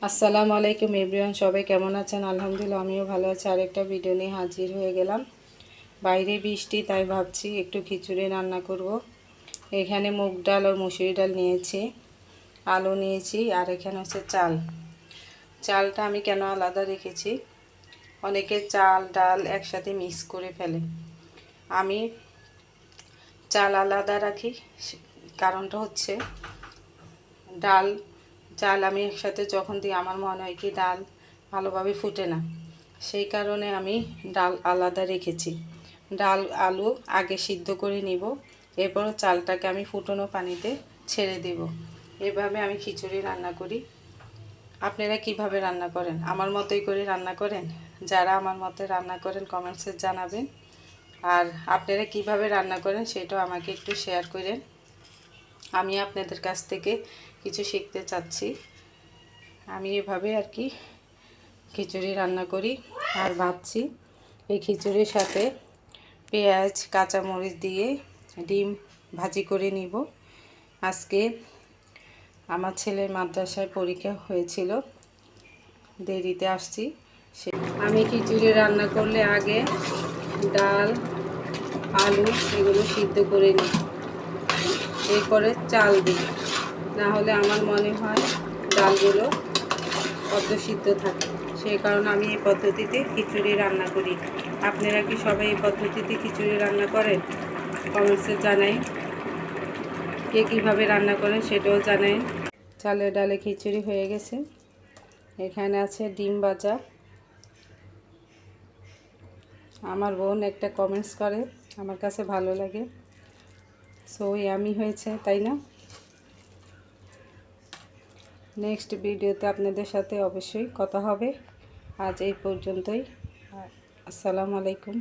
আসসালামু আলাইকুম এভরিওয়ান, সবাই কেমন আছেন? আলহামদুলিল্লাহ আমিও ভালো আছি। আরেকটা ভিডিও নিয়ে হাজির হয়ে গেলাম। বাইরে বৃষ্টি, তাই ভাবছি একটু খিচুড়ি রান্না করব। এখানে মুগ ডাল আর মসুরি ডাল নিয়েছি, আলু নিয়েছি, আর এখানে হচ্ছে চাল। চালটা আমি কেন আলাদা রেখেছি, অনেকে চাল ডাল একসাথে মিক্স করে ফেলে। আমি চাল আলাদা রাখি, কারণটা হচ্ছে ডাল চাল আমি একসাথে যখন দিই আমার মনে হয় কি ডাল ভালোভাবে ফুটে না, সেই কারণে আমি ডাল আলাদা রেখেছি। ডাল আলু আগে সিদ্ধ করে নিব, এরপর চালটাকে আমি ফুটানো পানিতে ছেড়ে দেব। এভাবে আমি খিচুড়ি রান্না করি। আপনারা কিভাবে রান্না করেন? আমার মতোই করে রান্না করেন? যারা আমার মতো রান্না করেন কমেন্টসে জানাবেন। আর আপনারা কিভাবে রান্না করেন সেটাও আমাকে একটু শেয়ার করেন। আমি আপনাদের কাছ থেকে কিছু শিখতে চাচ্ছি। আমি এভাবে আর কি খিচুড়ি রান্না করি। আর ভাবছি এই খিচুড়ির সাথে পেঁয়াজ কাঁচামরিচ দিয়ে ডিম ভাজি করে নিব। আজকে আমার ছেলের মাদ্রাসায় পরীক্ষা হয়েছিল, দেরিতে আসছি। আমি খিচুড়ি রান্না করলে আগে ডাল আলু এগুলো সিদ্ধ করে নিই, এরপরে চাল দিই। না হলে আমার মনে হয় ডালগুলো সিদ্ধ থাকে, সেই কারণে আমি এই পদ্ধতিতে খিচুড়ি রান্না করি। আপনারা কি সবাই এই পদ্ধতিতে খিচুড়ি রান্না করেন? কমেন্টসে জানাই। কে কীভাবে রান্না করেন সেটাও জানাই। চালের ডালে খিচুড়ি হয়ে গেছে। এখানে আছে ডিম ভাজা। আমার বোন একটা কমেন্টস করে, আমার কাছে ভালো লাগে। সো ইয়ামি হয়েছে, তাই না? নেক্সট ভিডিওতে আপনাদের সাথে অবশ্যই কথা হবে। আজ এই পর্যন্তই। আসসালামু আলাইকুম।